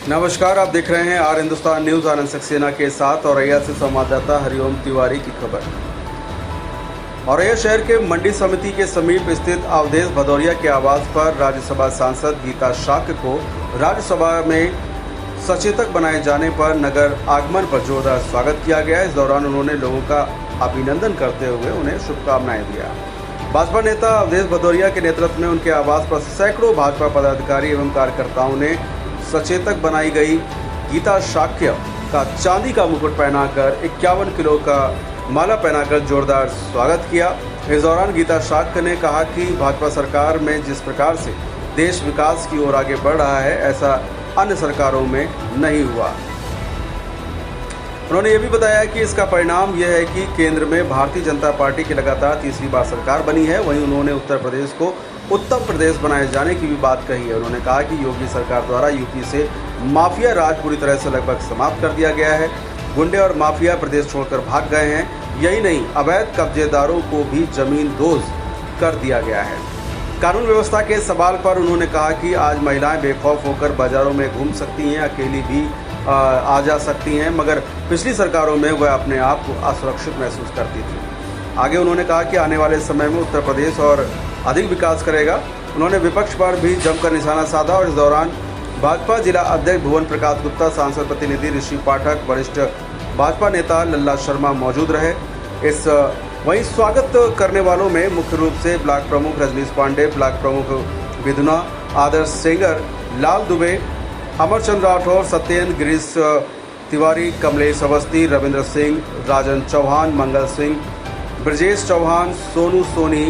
नमस्कार, आप देख रहे हैं आर हिंदुस्तान न्यूज़। आनंद सक्सेना के साथ औरैया से संवाददाता हरिओम तिवारी की खबर। औरैया शहर के मंडी समिति के समीप स्थित अवधेश भदौरिया के आवास पर राज्यसभा सांसद गीता शाक्य को राज्यसभा में सचेतक बनाए जाने पर नगर आगमन पर जोरदार स्वागत किया गया। इस दौरान उन्होंने लोगों का अभिनंदन करते हुए उन्हें शुभकामनाएं दिया। भाजपा नेता अवधेश भदौरिया के नेतृत्व में उनके आवास पर सैकड़ों भाजपा पदाधिकारी एवं कार्यकर्ताओं ने सचेतक बनाई गई गीता शाक्य का चांदी का मुकुट पहनाकर 51 किलो का माला पहनाकर जोरदार स्वागत किया। इस दौरान गीता शाक्य ने कहा कि भाजपा सरकार में जिस प्रकार से देश विकास की ओर आगे बढ़ रहा है, ऐसा अन्य सरकारों में नहीं हुआ। उन्होंने ये भी बताया कि इसका परिणाम यह है कि केंद्र में भारतीय जनता पार्टी की लगातार तीसरी बार सरकार बनी है। वहीं उन्होंने उत्तर प्रदेश को उत्तम प्रदेश बनाए जाने की भी बात कही है। उन्होंने कहा कि योगी सरकार द्वारा यूपी से माफिया राज पूरी तरह से लगभग समाप्त कर दिया गया है। गुंडे और माफिया प्रदेश छोड़कर भाग गए हैं। यही नहीं, अवैध कब्जेदारों को भी जमीन दोज कर दिया गया है। कानून व्यवस्था के सवाल पर उन्होंने कहा कि आज महिलाएं बेखौफ होकर बाजारों में घूम सकती हैं, अकेली भी आ जा सकती हैं, मगर पिछली सरकारों में वह अपने आप को असुरक्षित महसूस करती थी। आगे उन्होंने कहा कि आने वाले समय में उत्तर प्रदेश और अधिक विकास करेगा। उन्होंने विपक्ष पर भी जमकर निशाना साधा और इस दौरान भाजपा जिला अध्यक्ष भुवन प्रकाश गुप्ता, सांसद प्रतिनिधि ऋषि पाठक, वरिष्ठ भाजपा नेता लल्ला शर्मा मौजूद रहे। वहीं स्वागत करने वालों में मुख्य रूप से ब्लॉक प्रमुख रजनीश पांडे, ब्लॉक प्रमुख विधुना, आदर्श सेंगर, लाल दुबे, अमरचंद राठौर, सत्येंद्र, गिरीश तिवारी, कमलेश अवस्थी, रविंद्र सिंह, राजन चौहान, मंगल सिंह, ब्रजेश चौहान, सोनू सोनी,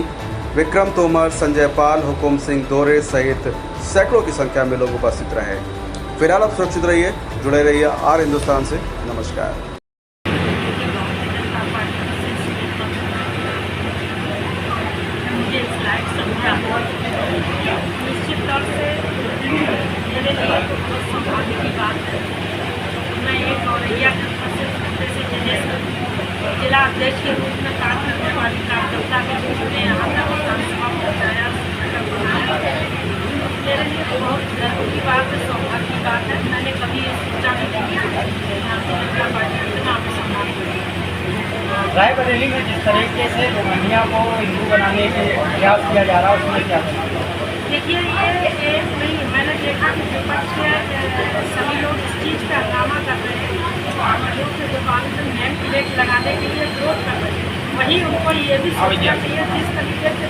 विक्रम तोमर, संजय पाल, हुकुम सिंह दोरे सहित सैकड़ों की संख्या में लोग उपस्थित रहे। फिलहाल आप सुरक्षित रहिए, जुड़े रहिए आर हिंदुस्तान से। नमस्कार। निश्चित तौर से मेरे लिए बहुत सौभाग्य की बात है। मैं एक औरैया जिला अध्यक्ष के रूप में काम करने वाली कार्यकर्ता के रूप में यहाँ तक विधानसभा पहुँचाया, मेरे लिए बहुत गर्व की बात है, सौभाग्य की बात है। मैंने कभी ये सोचा नहीं कि भारतीय जनता पार्टी इतना हमें सम्मान करेगी। रायबरेली में जिस तरीके से रोहिंग्या को हिंदू बनाने के प्रयास किया जा रहा है, उसमें क्या कहना? देखिए, ये नहीं, मैंने देखा कि विपक्ष के सभी लोग इस चीज़ पर हंगामा कर रहे हैं, जो दुकान पर नेम प्लेट लगाने के लिए विरोध कर रहे हैं। वहीं उनको ये भी सोचना चाहिए जिस तरीके से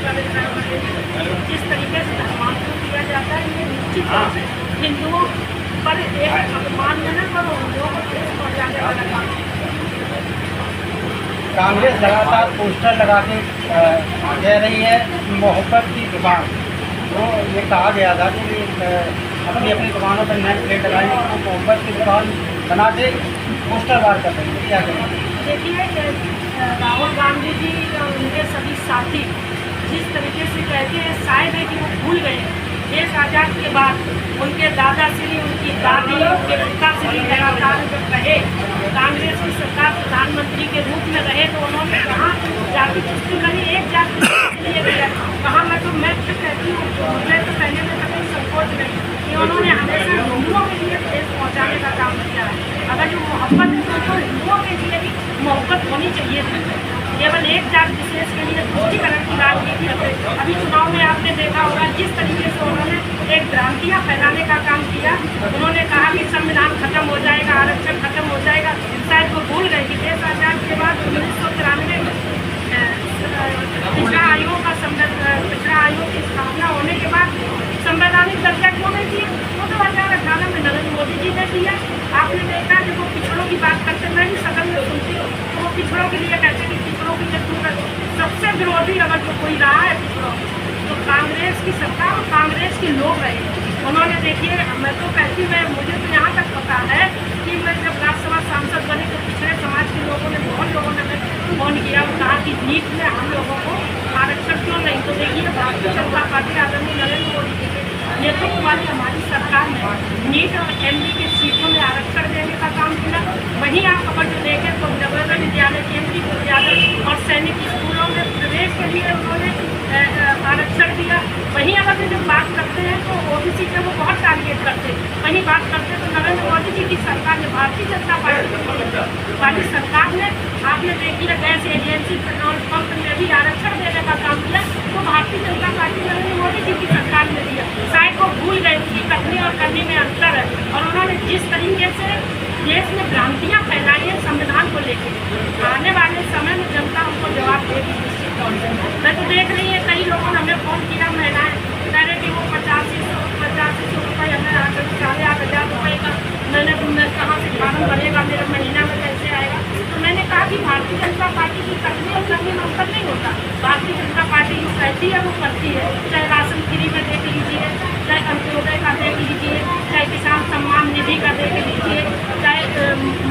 जिस तरीके से धर्मांतरण किया जाता है, ये निश्चित तौर से हिंदुओं पर एक अपमानजनक और हिंदुओं को ठेस पहुँचाने वाला काम है। कांग्रेस लगातार पोस्टर लगा के कह रही है मोहब्बत की दुकान, तो ये कहा गया था कि अपनी अपनी दुकानों पर नेम प्लेट लगाएंगे, तो मोहब्बत की दुकान बना के पोस्टर बार कर देंगे, क्या करेंगे? देखिए, राहुल गांधी जी और उनके सभी साथी जिस तरीके से कहते हैं, शायद है कि वो भूल गए देश आज़ाद के बाद उनके दादाश्री, उनकी दादी, उनके पिताश्री लगातार जब रहे, कांग्रेस की सरकार प्रधानमंत्री के रूप में रहे, तो उन्होंने कहाँ जाति पुष्टि करी, एक जाति के लिए किया। कहाँ मैं तो कहती हूँ, मुझे तो कहने में कभी संकोच नहीं कि उन्होंने हमेशा हिंदुओं के लिए ठेस पहुँचाने का काम किया है। अगर जो मोहब्बत है तो हिंदुओं के लिए भी मोहब्बत होनी चाहिए थी। केवल एक जाति विशेष के लिए तुष्टिकरण की राजनीति है। अभी चुनाव में आपने देखा होगा जिस तरीके से उन्होंने एक भ्रांतियाँ फैलाने का काम किया। उन्होंने कहा कि संविधान खत्म हो जाएगा, आरक्षण खत्म हो जाएगा। शायद वो भूल गए कि देश आज़ाद के बाद 1993 में पिछड़ा आयोग की स्थापना होने के बाद संवैधानिक दर्जा क्यों नहीं दिया? वो 2018 में नरेंद्र मोदी जी ने दिया। आपने देखा कि वो पिछड़ों की बात करते, मैं भी सदन में सुनती हूँ, तो वो पिछड़ों के लिए कहते कि पिछड़ों की जरूरत सबसे विरोधी अगर जो कोई रहा है पिछड़ों, तो कांग्रेस की सरकार और कांग्रेस के लोग रहे। उन्होंने, देखिए, मैं तो कहती हूँ, मुझे तो यहाँ तक पता है कि मैं जब राज्यसभा सांसद बनी तो पिछड़े समाज के लोगों ने, बहुत लोगों ने फोन किया और कहा कि नीट में हम लोगों को आरक्षण क्यों नहीं। तो देखिए, भारतीय जनता पार्टी आदरणीय नरेंद्र मोदी जी के नेतृत्व वाली हमारी सरकार ने नीट और एमडी की सीटों में आरक्षण देने का काम किया। वहीं आप अगर जो देखें तो नवोदय विद्यालय, केंद्रीय विद्यालय और सैनिक स्कूलों में प्रवेश के लिए उन्होंने आरक्षण दिया। वहीं अगर जब बात करते हैं तो ओबीसी पे वो बहुत टारगेट करते हैं। वहीं बात करते हैं तो नरेंद्र मोदी जी की सरकार ने, भारतीय जनता पार्टी वाली सरकार ने, आपने देखिए गैस एजेंसी, पेट्रोल पंप में भी आरक्षण देने का काम किया, तो भारतीय जनता पार्टी नरेंद्र मोदी जी की सरकार ने दिया। शायद वो भूल गए उसकी कथनी और करनी में अंतर है, और उन्होंने जिस तरीके से देश में भ्रांतियाँ फैलाई है संविधान को लेकर, आने वाले समय में जनता उनको जवाब देगी निश्चित तौर से। मैं तो देख रही है कई लोगों ने हमें फोन किया, महिलाएं कह रहे कि वो 8500 रुपये हमें 8,500 रुपये का मैंने कहाँ से फार्म बनेगा, मेरा महीना में कैसे आएगा। तो मैंने कहा कि भारतीय जनता पार्टी की करनी और करने में अंतर नहीं होता। भारतीय जनता पार्टी जो कहती है वो करती है, चाहे राशन फ्री में देख लीजिए, चाहे अंत्योदय का देख लीजिए, चाहे किसान सम्मान निधि का देख लीजिए, चाहे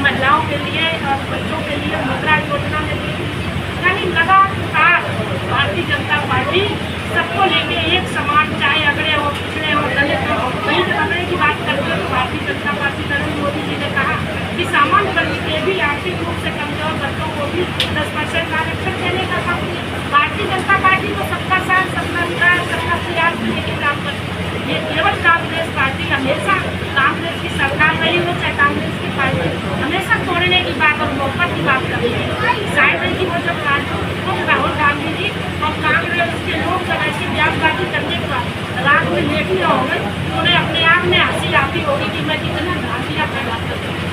महिलाओं के लिए और बच्चों के लिए मुद्रा योजना में देख लीजिए। यानी लगातार भारतीय जनता पार्टी सबको लेके एक समान, चाहे अगड़े हो, पिछड़े हो, दलित हो। वहीं जब अगड़े की बात करते हैं तो भारतीय जनता पार्टी नरेंद्र मोदी जी ने कहा कि सामान्य वर्ग के भी, आर्थिक रूप से कमजोर वर्गों को भी 10% आरक्षण देने का काम किया। भारतीय जनता पार्टी को सबका साथ, सबका विकास, सबका प्रयास को लेकर काम करती है। ये केवल कांग्रेस पार्टी हमेशा, कांग्रेस की सरकार रही हो चाहे कांग्रेस की पार्टी, हमेशा तोड़ने की बात और मोहब्बत की बात करती है। शायद है कि वो जब राहुल गांधी जी और कांग्रेस के लोग जब ऐसी बयानबाजी करने के बाद रात में लेटे होंगे तो उन्हें अपने आप में हंसी आती होगी कि मैं कितना घाटिया फैलाता हूँ।